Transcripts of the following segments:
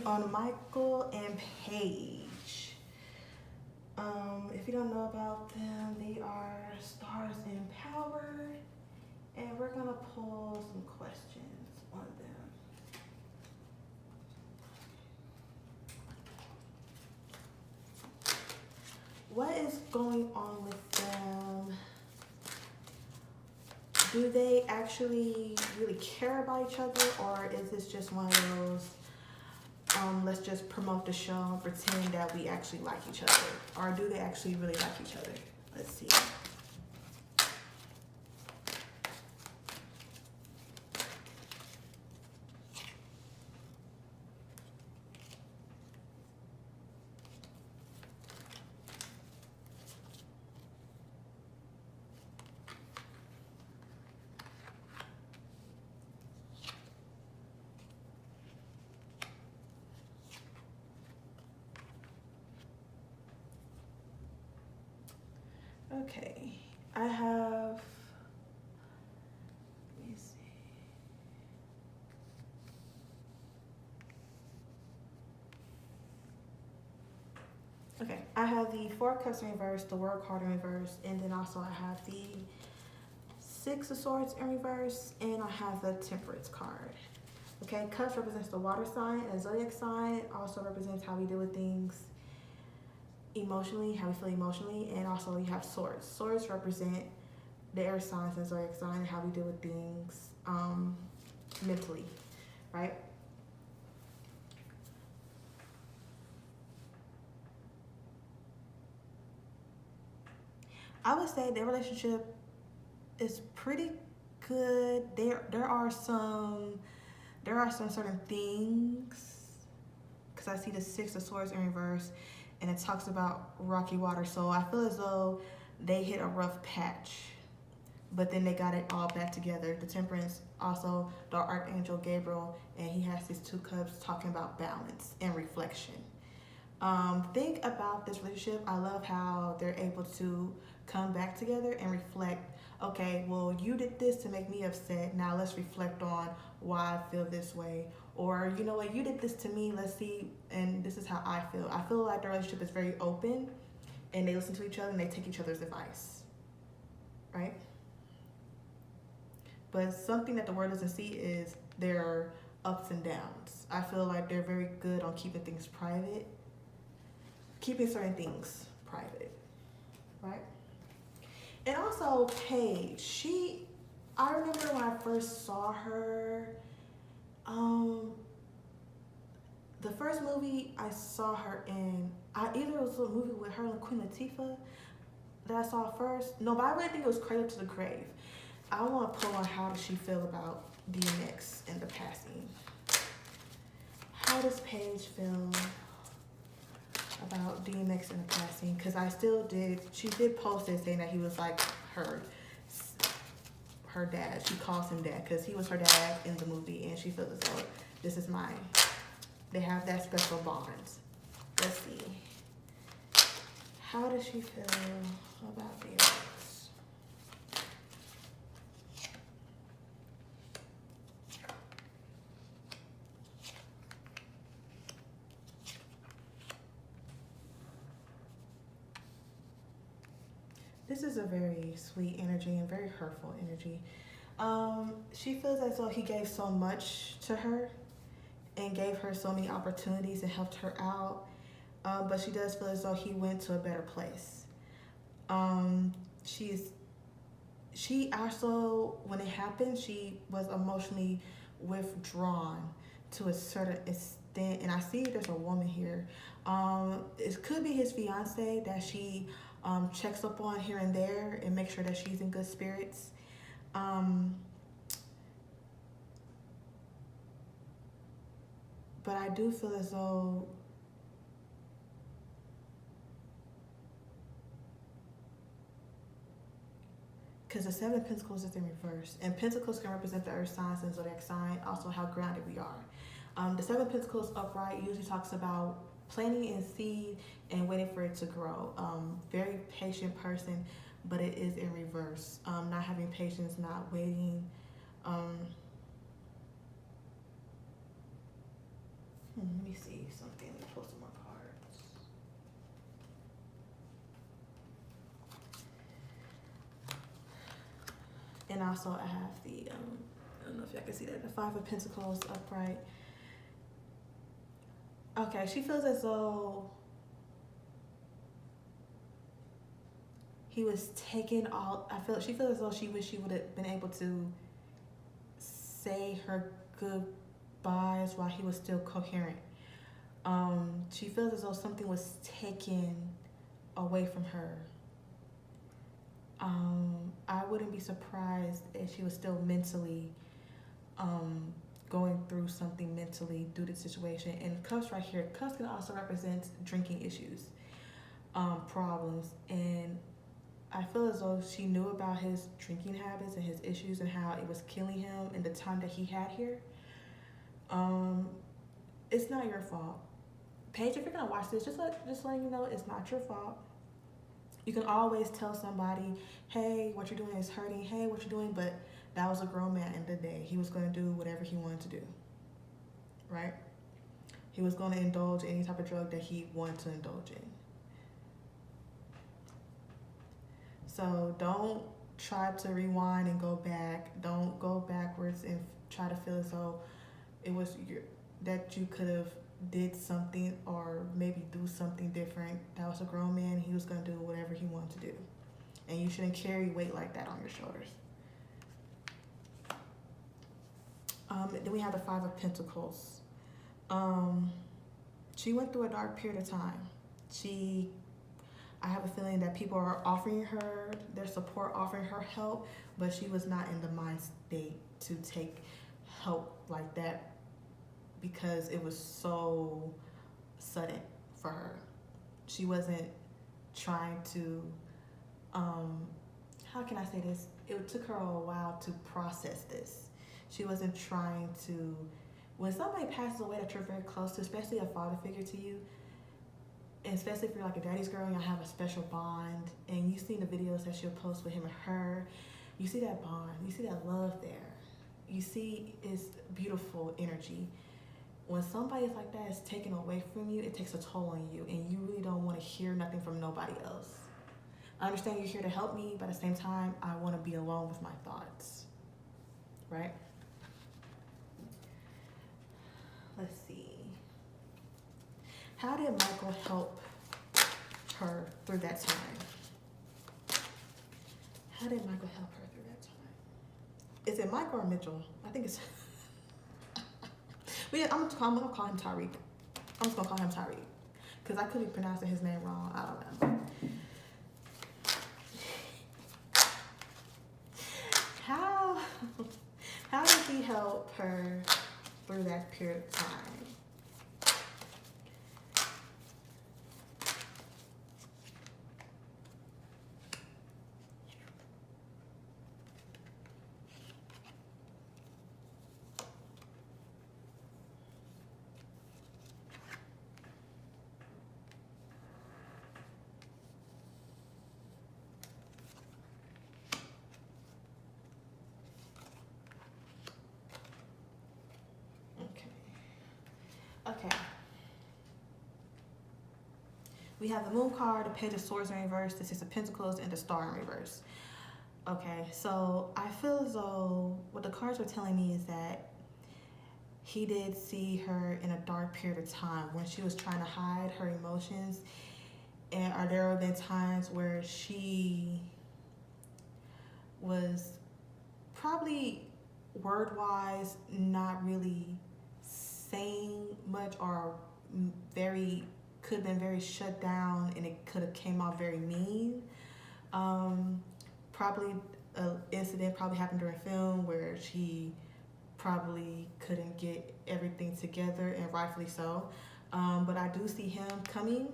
on Michael and Paige. If you don't know about them, they are stars in power, and we're gonna pull some questions on them. What is going on with them? Do they actually really care about each other, or is this just one of those, let's just promote the show and pretend that we actually like each other? Or do they actually really like each other? Let's see. Okay, I have, let me see. Okay, I have the Four of Cups in reverse, the Work Hard in reverse, and then also I have the Six of Swords in reverse, and I have the Temperance card. Okay, Cups represents the water sign, and zodiac sign also represents how we deal with things emotionally, how we feel emotionally, and also you have Swords. Swords represent the air signs and zodiac sign and how we deal with things mentally, right? I would say their relationship is pretty good. There are some certain things, because I see the Six of Swords in reverse, and it talks about rocky water. So I feel as though they hit a rough patch, but then they got it all back together. The Temperance, also the Archangel Gabriel, and he has his two cups talking about balance and reflection. Think about this relationship. I love how they're able to come back together and reflect. Okay, well, you did this to make me upset. Now let's reflect on why I feel this way. Or, you know what, you did this to me. Let's see, and this is how I feel. I feel like the relationship is very open, and they listen to each other and they take each other's advice, right? But something that the world doesn't see is their ups and downs. I feel like they're very good on keeping things private, keeping certain things private, right? And also Paige, I remember when I first saw her, the first movie I saw her in, either it was a movie with her and Queen Latifah that I saw first. No, but I really think it was Cradle to the Grave. I want to pull on how does she feel about DMX and the passing. How does Paige feel about DMX and the passing? Because she did post it saying that he was like her dad. She calls him dad because he was her dad in the movie, and she feels as though this is mine. They have that special bond. Let's see. How does she feel about DMX? This is a very sweet energy and very hurtful energy. She feels as though he gave so much to her and gave her so many opportunities and helped her out. But she does feel as though he went to a better place. She also, when it happened, she was emotionally withdrawn to a certain extent. And I see there's a woman here. It could be his fiance that she checks up on here and there and make sure that she's in good spirits. But I do feel as though because the Seven of Pentacles is in reverse, and Pentacles can represent the earth signs and zodiac sign, also how grounded we are. The Seven of Pentacles upright usually talks about planting in seed and waiting for it to grow. Very patient person, but it is in reverse. Not having patience, not waiting. Let me see something. Let me pull some more cards. And also I have the, I don't know if y'all can see that, the Five of Pentacles upright. Okay, she feels as though he was taking all, she feels as though she wished she would have been able to say her goodbyes while he was still coherent. She feels as though something was taken away from her. I wouldn't be surprised if she was still mentally going through something mentally due to the situation. And cups right here, cups can also represent drinking issues, problems. And I feel as though she knew about his drinking habits and his issues and how it was killing him in the time that he had here. It's not your fault. Paige, if you're gonna watch this, just letting you know it's not your fault. You can always tell somebody, hey, what you're doing is hurting. Hey, what you're doing, but that was a grown man in the day. He was gonna do whatever he wanted to do, right? He was gonna indulge in any type of drug that he wanted to indulge in. So don't try to rewind and go back. Don't go backwards and try to feel as though it was that you could have did something or maybe do something different. That was a grown man. He was going to do whatever he wanted to do. And you shouldn't carry weight like that on your shoulders. Then we have the Five of Pentacles. She went through a dark period of time. I have a feeling that people are offering her their support, offering her help, but she was not in the mind state to take help like that because it was so sudden for her. She wasn't trying to, how can I say this? It took her a while to process this. She wasn't trying to, when somebody passes away that you're very close to, especially a father figure to you, and especially if you're like a daddy's girl and y'all have a special bond, and you see the videos that she'll post with him and her, you see that bond, you see that love there. You see it's beautiful energy. When somebody is like that is taken away from you, it takes a toll on you, and you really don't want to hear nothing from nobody else. I understand you're here to help me, but at the same time, I want to be alone with my thoughts, right? Let's see. How did Michael help her through that time? How did Michael help her through that time? Is it Michael or Mitchell? I think it's... But yeah, I'm gonna call him Tariq. I'm just gonna call him Tariq. Because I could be pronouncing his name wrong. I don't know. How did he help her through that period of time? Okay. We have the Moon card, the Page of Swords in reverse, the Six of Pentacles, and the Star in reverse. Okay, so I feel as though what the cards are telling me is that he did see her in a dark period of time when she was trying to hide her emotions. And there have been times where she was probably word-wise not really saying much, or could have been very shut down, and it could have came out very mean. Probably an incident probably happened during film where she probably couldn't get everything together, and rightfully so. But I do see him coming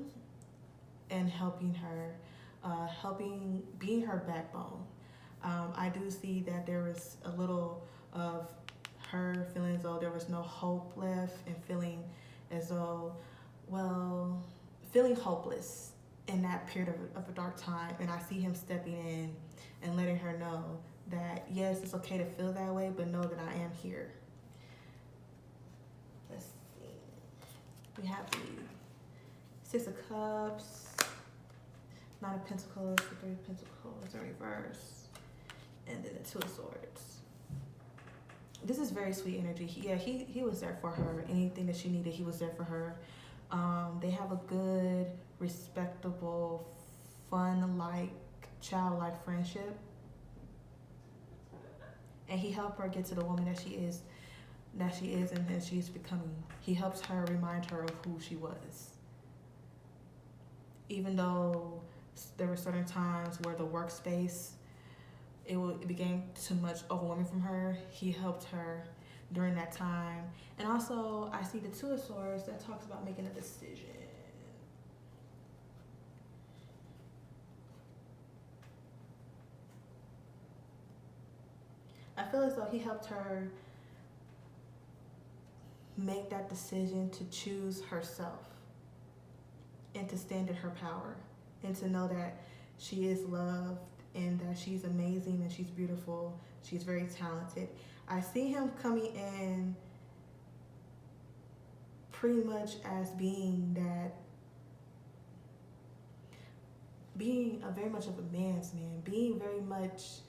and helping her, being her backbone. I do see that there was a little of her feeling as though there was no hope left, and feeling as though, well, feeling hopeless in that period of a dark time. And I see him stepping in and letting her know that, yes, it's okay to feel that way, but know that I am here. Let's see. Six of Cups, Nine of Pentacles, the Three of Pentacles in reverse, and then the Two of Swords. This is very sweet energy. He was there for her. Anything that she needed, he was there for her. They have a good, respectable, fun-like, childlike friendship. And he helped her get to the woman that she is and that she's becoming. He helps her remind her of who she was. Even though there were certain times where the workspace, it became too much overwhelming from her, he helped her during that time. And also, I see the Two of Swords that talks about making a decision. I feel as though he helped her make that decision to choose herself and to stand in her power and to know that she is loved and that she's amazing and she's beautiful. She's very talented. I see him coming in pretty much as being a very much of a man's man, being very much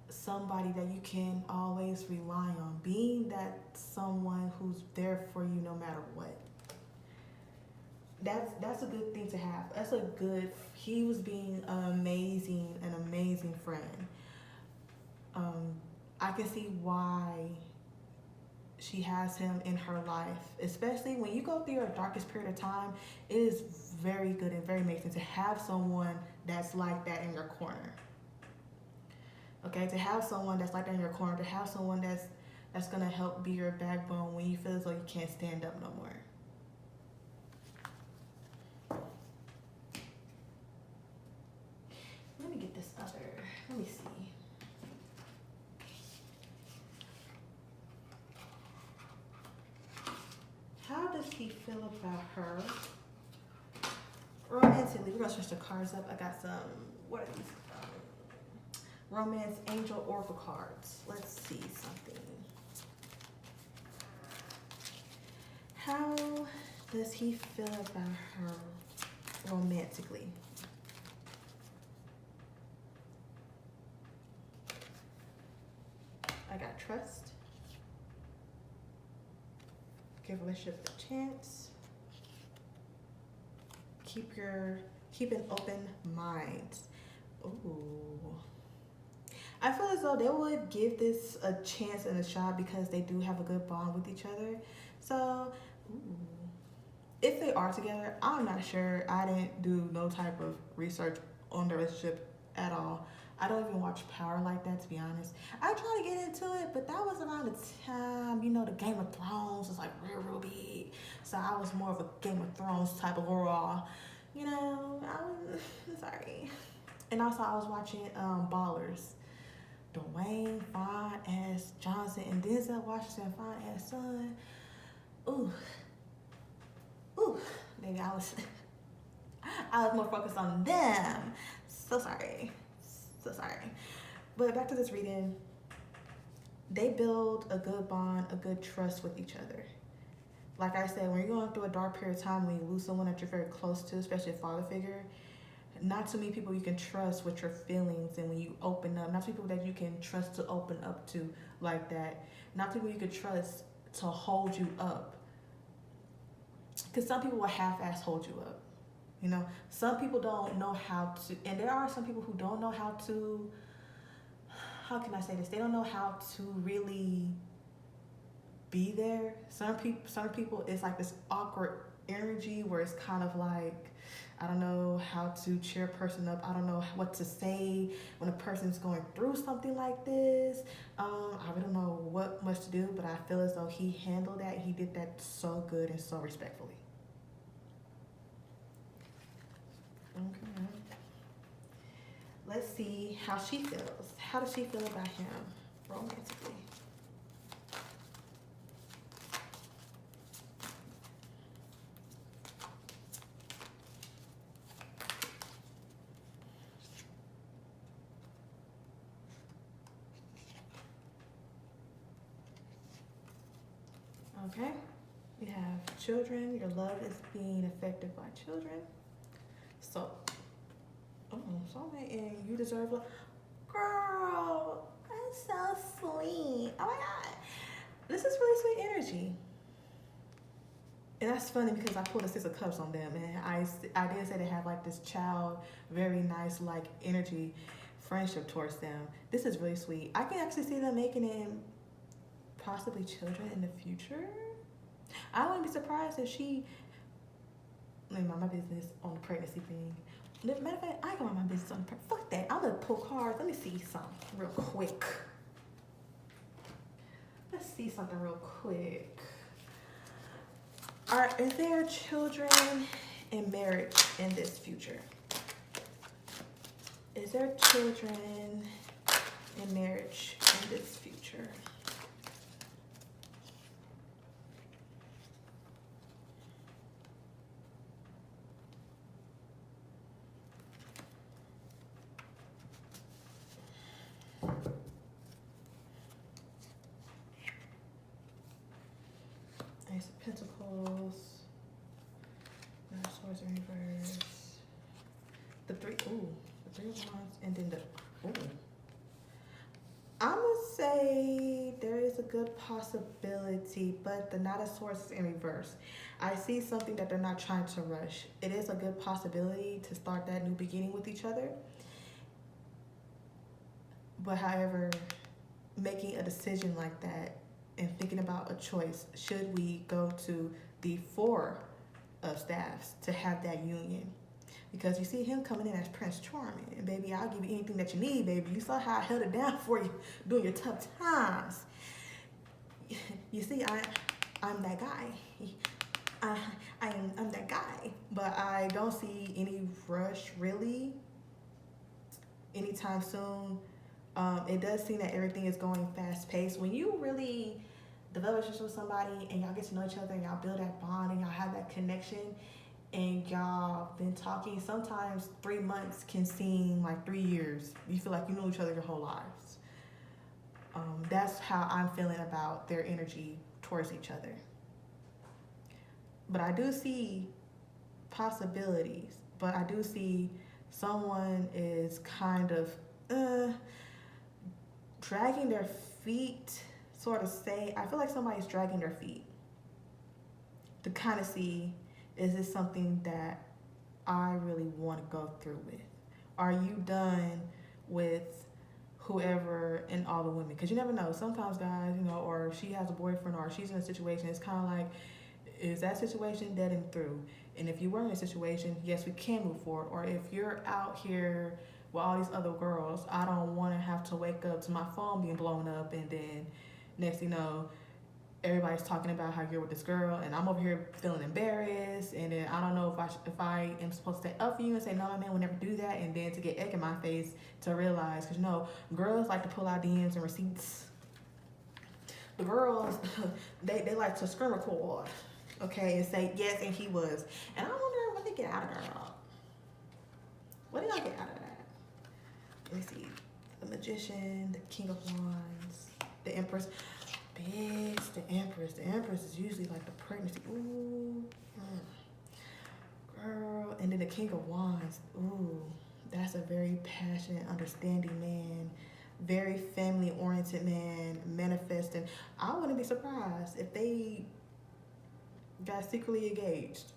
somebody that you can always rely on, being that someone who's there for you no matter what. That's a good thing to have. He was being an amazing friend. I can see why she has him in her life, especially when you go through your darkest period of time. It is very good and very amazing to have someone that's like that in your corner. Okay, to have someone that's like that in your corner, to have someone that's gonna help be your backbone when you feel as though you can't stand up no more. Let me get this other. Let me see. How does he feel about her romantically? We're gonna switch the cards up. I got some. What are these? Romance Angel Oracle cards. Let's see something. How does he feel about her romantically? I got trust. Give relationships a chance. Keep an open mind. Ooh. I feel as though they would give this a chance and a shot because they do have a good bond with each other. So, if they are together, I'm not sure. I didn't do no type of research on the relationship at all. I don't even watch Power like that, to be honest. I tried to get into it, but that was around the time, the Game of Thrones was like real big. So I was more of a Game of Thrones type of girl. I was sorry. And also I was watching Ballers. Dwayne fine ass Johnson and Denzel Washington fine ass son. Ooh, baby, I was more focused on them. So sorry. But back to this reading. They build a good bond, a good trust with each other. Like I said, when you're going through a dark period of time, when you lose someone that you're very close to, especially a father figure, not too many people you can trust with your feelings, and when you open up, not too many people that you can trust to open up to like that. Not too many people you can trust to hold you up. Because some people will half-ass hold you up. Some people don't know how to, and there are some people who don't know how to, how can I say this? They don't know how to really be there. Some people, it's like this awkward energy where it's kind of like, I don't know how to cheer a person up. I don't know what to say when a person's going through something like this. I really don't know what much to do, but I feel as though he handled that. He did that so good and so respectfully. Okay. Let's see how she feels. How does she feel about him romantically? Okay. You have children. Your love is being affected by children. So, oh, soulmate, and you deserve love. Girl, that's so sweet. Oh my god. This is really sweet energy. And that's funny because I pulled a 6 of Cups on them, and I did say they have like this child, very nice like energy, friendship towards them. This is really sweet. I can actually see them making it possibly children in the future. I wouldn't be surprised if she. Let me mind my business on the pregnancy thing. Matter of fact, I can mind my business on the fuck that. I'm gonna pull cards. Let me see something real quick. Let's see something real quick. Is there children and marriage in this future? Is there children and marriage in this future? Ace of Pentacles. Swords in reverse. The Three of Wands, and then the I'm gonna say there is a good possibility, but the Knight of Swords is in reverse. I see something that they're not trying to rush. It is a good possibility to start that new beginning with each other. But however, making a decision like that and thinking about a choice, should we go to the Four of Staffs to have that union? Because you see him coming in as Prince Charming, and baby, I'll give you anything that you need, baby. You saw how I held it down for you during your tough times. You see, I'm that guy. I'm that guy, but I don't see any rush really anytime soon. It does seem that everything is going fast paced. When you really develop a relationship with somebody and y'all get to know each other and y'all build that bond and y'all have that connection and y'all been talking, sometimes 3 months can seem like 3 years. You feel like you know each other your whole lives. That's how I'm feeling about their energy towards each other. But I do see possibilities, but I do see someone is kind of dragging their feet, sort of say, I feel like somebody's dragging their feet to kind of see, is this something that I really want to go through with? Are you done with whoever and all the women? Because you never know. Sometimes guys, or she has a boyfriend or she's in a situation, it's kind of like, is that situation dead and through? And if you were in a situation, yes, we can move forward. Or if you're out here with all these other girls, I don't want to have to wake up to my phone being blown up, and then next thing you know, everybody's talking about how you're with this girl, and I'm over here feeling embarrassed, and then I don't know if I am supposed to stay up for you and say, no, my man would never do that, and then to get egg in my face to realize, because girls like to pull out DMs and receipts. The girls, they like to scream record, okay, and say, yes, and he was. And I wonder what they get out of that. What did y'all get out of that? Let me see. The Magician, the King of Wands, the Empress. Bitch, the Empress. The Empress is usually like the pregnancy. Ooh. Girl. And then the King of Wands. Ooh. That's a very passionate, understanding man. Very family-oriented man. Manifesting. I wouldn't be surprised if they got secretly engaged.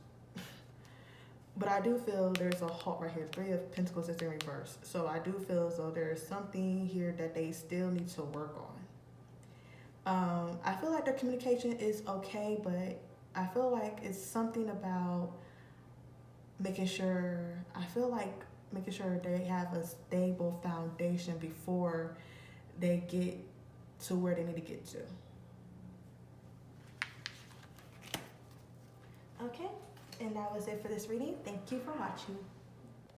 But I do feel there's a halt right here. 3 of Pentacles is in reverse. So I do feel as though there's something here that they still need to work on. I feel like their communication is okay, but I feel like it's something about making sure they have a stable foundation before they get to where they need to get to. Okay, and that was it for this reading. Thank you for watching.